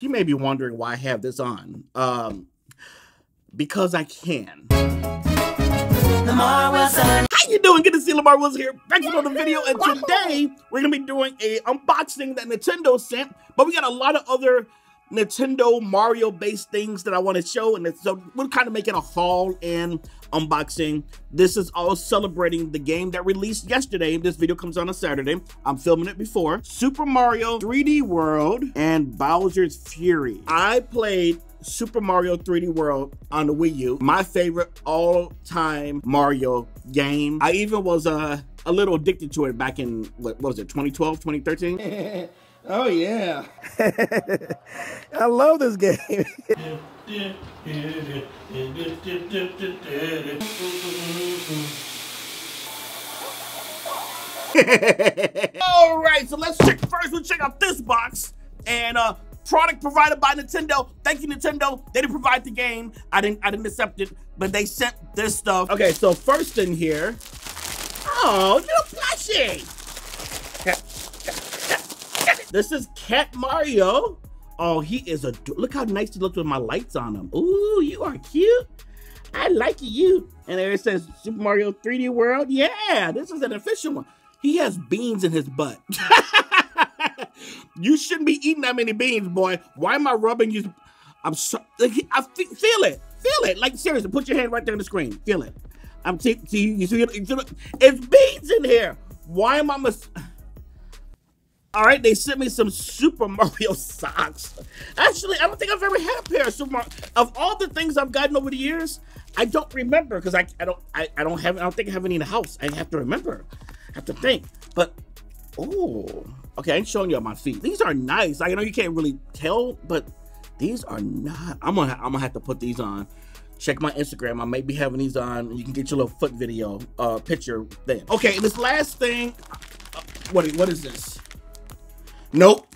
You may be wondering why I have this on. Because I can. Lamar Wilson. How you doing? Good to see Lamar Wilson here. Back for another video, and today we're gonna be doing a unboxing that Nintendo sent, but we got a lot of other Nintendo Mario-based things that I want to show, and so we're kind of making a haul and unboxing. This is all celebrating the game that released yesterday. This video comes on a Saturday. I'm filming it before. Super Mario 3D World and Bowser's Fury. I played Super Mario 3D World on the Wii U. My favorite all-time Mario game. I even was a little addicted to it back in, what was it, 2012, 2013? Oh yeah. I love this game. All right, so let's check. First, we'll check out this box. And product provided by Nintendo. Thank you, Nintendo. They didn't provide the game. I didn't accept it, but they sent this stuff. Okay, so first in here. Oh, little plushie. This is Cat Mario. Oh, he is a, look how nice he looks with my lights on him. Ooh, you are cute. I like you. And there it says Super Mario 3D World. Yeah, this is an official one. He has beans in his butt. You shouldn't be eating that many beans, boy. Why am I rubbing you? I'm so, feel it. Feel it. Like, seriously, put your hand right there on the screen. Feel it. You see it? It's beans in here. Why am I All right, they sent me some Super Mario socks. Actually, I don't think I've ever had a pair of Super Mario. Of all the things I've gotten over the years, I don't remember because I don't think I have any in the house. I have to remember. I have to think. But oh, okay, I ain't showing you on my feet. These are nice. I know you can't really tell, but these are not. I'm gonna have to put these on. Check my Instagram. I may be having these on. You can get your little foot video picture then. Okay, this last thing. What is this? Nope.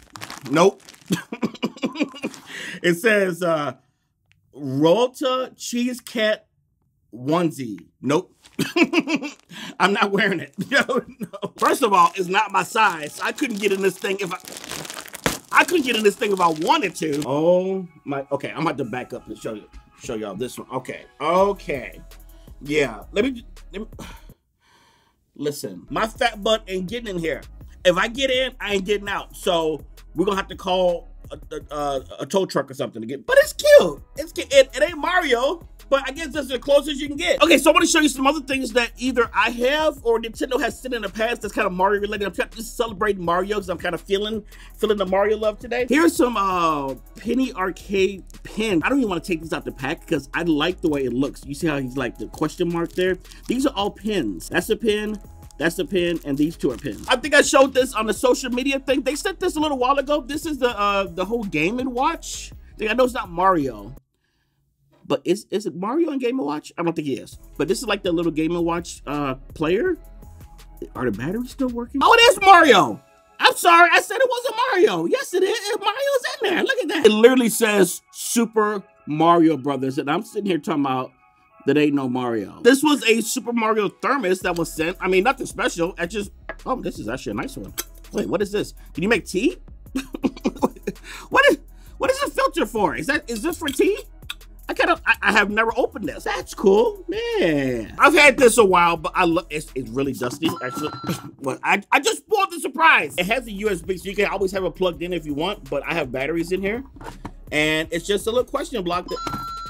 It says Rota Cheese Cat onesie. Nope. I'm not wearing it. No. First of all, it's not my size. I couldn't get in this thing if I couldn't get in this thing if I wanted to. Oh my. Okay, I'm about to back up and show y'all this one. Okay. Yeah. Let me listen. My fat butt ain't getting in here. If I get in, I ain't getting out. So we're gonna have to call a tow truck or something to get. But it's cute. It's cute. It ain't Mario, but I guess that's the closest you can get. Okay, so I want to show you some other things that either I have or Nintendo has sent in the past that's kind of Mario related. I'm just celebrating Mario because I'm kind of feeling the Mario love today. Here's some Penny Arcade pins. I don't even want to take these out the pack because I like the way it looks. You see how he's like the question mark there? These are all pins. That's a pin. That's a pin, and these two are pins. I think I showed this on the social media thing. They sent this a little while ago. This is the whole Game & Watch. I know it's not Mario, but is it Mario on Game & Watch? I don't think he is. But this is like the little Game & Watch player. Are the batteries still working? Oh, it is Mario. I'm sorry, I said it wasn't Mario. Yes, it is. Mario's in there. Look at that. It literally says Super Mario Brothers, and I'm sitting here talking about that ain't no Mario. This was a Super Mario thermos that was sent. I mean, nothing special. Oh, this is actually a nice one. Wait, what is this? Can you make tea? What is the filter for? Is this for tea? I have never opened this. That's cool, man. I've had this a while, but it's really dusty. Actually, well, I just bought the surprise. It has a USB, so you can always have it plugged in if you want. But I have batteries in here, and it's just a little question block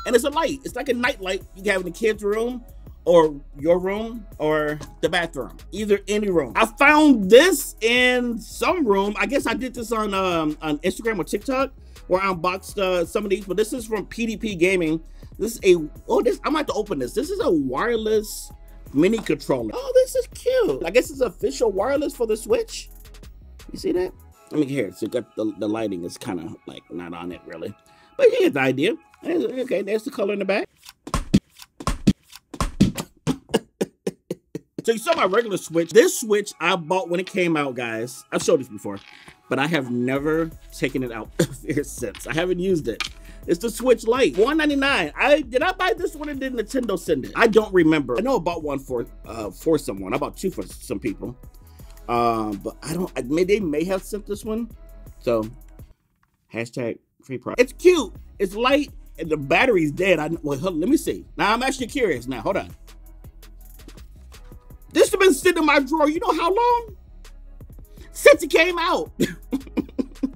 and it's a light. It's like a night light you can have in the kids' room or your room or the bathroom. Either any room. I found this in some room. I guess I did this on Instagram or TikTok where I unboxed some of these, but this is from PDP Gaming. This is I'm gonna have to open this. This is a wireless mini controller. Oh, this is cute. I guess it's official wireless for the Switch. You see that? Let me hear it. So got the lighting is kind of like not on it really. But you get the idea. Okay, there's the color in the back. So you saw my regular Switch. This Switch I bought when it came out, guys. I've showed this before, but I have never taken it out since. I haven't used it. It's the Switch Lite, $199. Did I buy this one or did Nintendo send it? I don't remember. I know I bought one for someone. I bought two for some people. But they may have sent this one. So hashtag Free price. It's cute. It's light, and the battery's dead. Well, let me see. Now I'm actually curious. Now hold on. This has been sitting in my drawer. You know how long? Since it came out.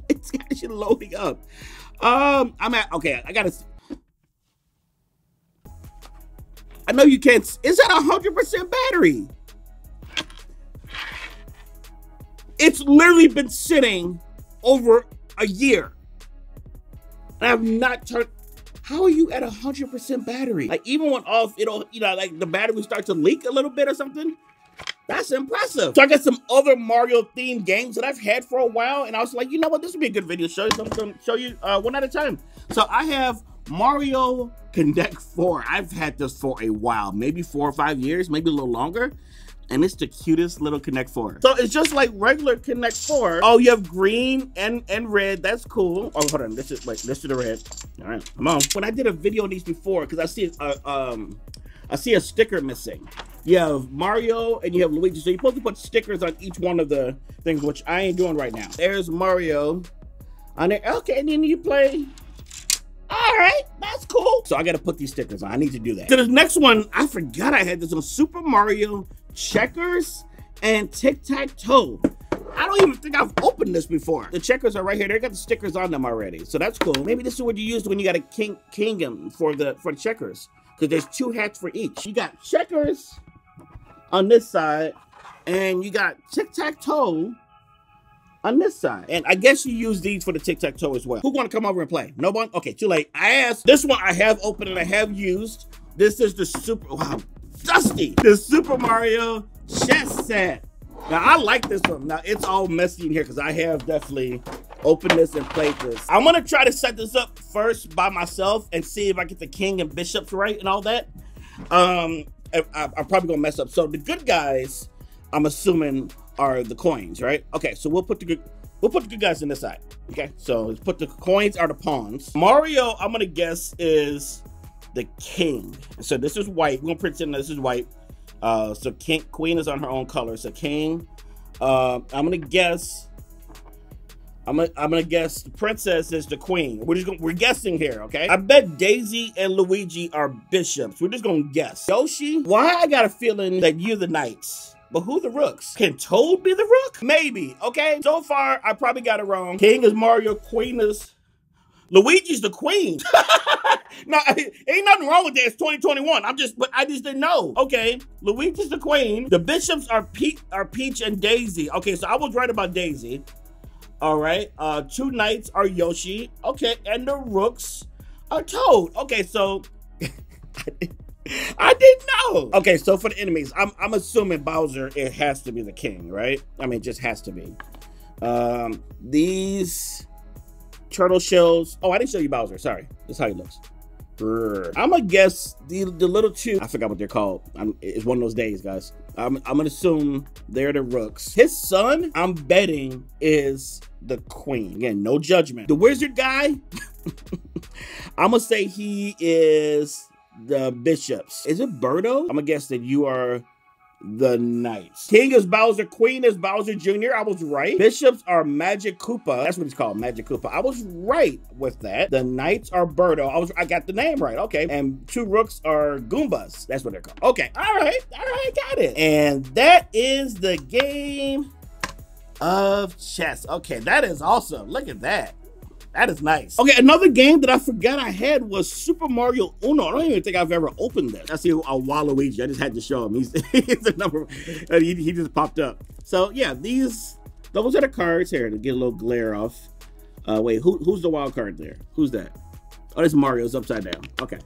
It's actually loading up. Okay. I know you can't. Is that 100% battery? It's literally been sitting over a year. I have not turned. How are you at 100% battery? Like even when off, it'll, like the battery will start to leak a little bit or something. That's impressive. So I got some other Mario themed games that I've had for a while, and I was like, you know what, this would be a good video to show you something. Show you one at a time. So I have Mario Connect 4. I've had this for a while, maybe 4 or 5 years, maybe a little longer. And it's the cutest little Connect 4. So it's just like regular Connect 4. Oh, you have green and red. That's cool. Oh, hold on. This is the red. All right, come on. When I did a video on these before, because I see a sticker missing. You have Mario and you have Luigi. So you're supposed to put stickers on each one of the things, which I ain't doing right now. There's Mario on there. Okay, and then you play. All right, that's cool. So I got to put these stickers on. I need to do that. So this next one, I forgot I had this on Super Mario Checkers and Tic-Tac-Toe. I don't even think I've opened this before. The checkers are right here. They got the stickers on them already. So that's cool. Maybe this is what you use when you got a kingdom for the checkers. Because there's 2 hats for each. You got checkers on this side, and you got tic-tac-toe on this side. And I guess you use these for the tic-tac-toe as well. Who want to come over and play? No one? Okay, too late. I asked. This one I have opened and I have used. This is the wow, dusty. The Super Mario chess set. Now, I like this one. Now, it's all messy in here because I have definitely opened this and played this. I'm going to try to set this up first by myself and see if I get the king and bishops right and all that. I'm probably going to mess up. So the good guys, I'm assuming, are the coins, right? Okay, so we'll put the good guys in this side. Okay, so let's put the coins are the pawns. Mario, I'm going to guess, is the king. So this is white. We're going to pretend this is white. So queen is on her own color. So king, I'm gonna guess the princess is the queen. We're guessing here, okay? I bet Daisy and Luigi are bishops. We're just gonna guess. Yoshi, why I got a feeling that you're the knights, but who the rooks? Can Toad be the rook? Maybe, okay? So far, I probably got it wrong. King is Mario, queen is Luigi's the queen. No, ain't nothing wrong with that. It's 2021. I just didn't know. Okay, Luigi's the queen. The bishops are Peach and Daisy. Okay, so I was right about Daisy. All right. 2 knights are Yoshi. Okay, and the rooks are Toad. Okay, so I didn't know. Okay, so for the enemies, I'm assuming Bowser, it has to be the king, right? I mean, it just has to be. These turtle shells. Oh, I didn't show you Bowser. Sorry. That's how he looks. I'm gonna guess the little 2. I forgot what they're called. It's one of those days, guys. I'm gonna assume they're the rooks. His son, I'm betting, is the queen. Again, no judgment. The wizard guy, I'm gonna say he is the bishops. Is it Birdo? I'm gonna guess that you are the knights. King is Bowser, queen is Bowser Jr. I was right. Bishops are Magic Koopa. That's what he's called, Magic Koopa. I was right with that. The knights are Birdo. I got the name right. Okay. And 2 rooks are Goombas. That's what they're called. Okay. All right, got it. And that is the game of chess. Okay, that is awesome. Look at that. That is nice. Okay, another game that I forgot I had was Super Mario Uno. I don't even think I've ever opened that. I see Waluigi. I just had to show him. He's the number. He just popped up. So yeah, those are the cards here to get a little glare off. Wait, who's the wild card there? Who's that? Oh, this Mario's upside down. Okay.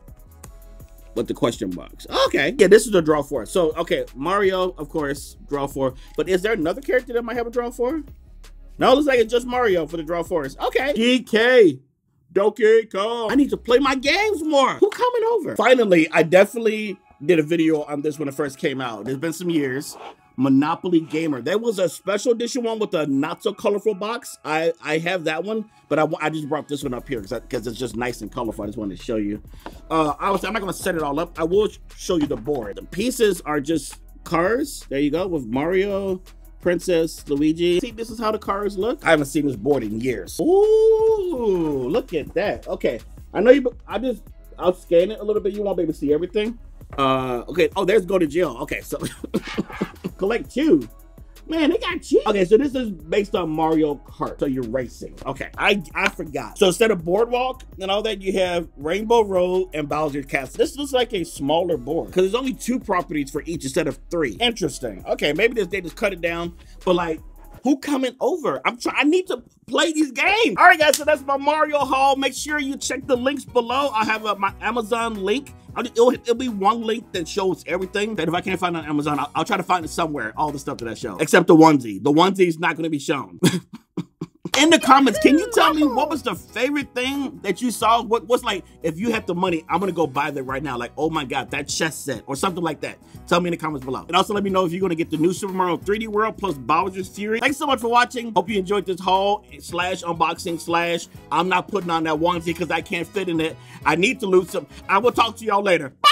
With the question box. Okay. Yeah, this is a draw 4. So okay, Mario, of course, draw 4. But is there another character that might have a draw 4? No, it looks like it's just Mario for the draw 4s. Okay. DK. Donkey Kong. I need to play my games more. Who coming over? Finally, I definitely did a video on this when it first came out. There's been some years. Monopoly Gamer. There was a special edition one with a not so colorful box. I have that one, but I just brought this one up here because it's just nice and colorful. I just wanted to show you. I'm not going to set it all up. I will show you the board. The pieces are just cars. There you go, with Mario, Princess Luigi. See, this is how the cars look. I haven't seen this board in years. Ooh, look at that. Okay, I know you. I'll scan it a little bit. You won't be able to see everything. Okay. Oh, there's go to jail. Okay, so collect 2. Man, they got cheap. Okay, so this is based on Mario Kart. So you're racing. Okay, I forgot. So instead of Boardwalk and all that, you have Rainbow Road and Bowser's Castle. This looks like a smaller board because there's only 2 properties for each instead of 3. Interesting. Okay, maybe they just cut it down. But like, who coming over? I need to play these games. All right, guys, so that's my Mario haul. Make sure you check the links below. I have my Amazon link. It'll be one link that shows everything. That if I can't find it on Amazon, I'll try to find it somewhere, all the stuff that I show. Except the onesie. The onesie is not going to be shown. In the comments, can you tell me what was the favorite thing that you saw? What's like, if you had the money, I'm gonna go buy that right now. Like, oh my God, that chess set or something like that. Tell me in the comments below. And also let me know if you're gonna get the new Super Mario 3D World plus Bowser's Fury. Thanks so much for watching. Hope you enjoyed this haul / unboxing / I'm not putting on that onesie because I can't fit in it. I need to lose some. I will talk to y'all later. Bye.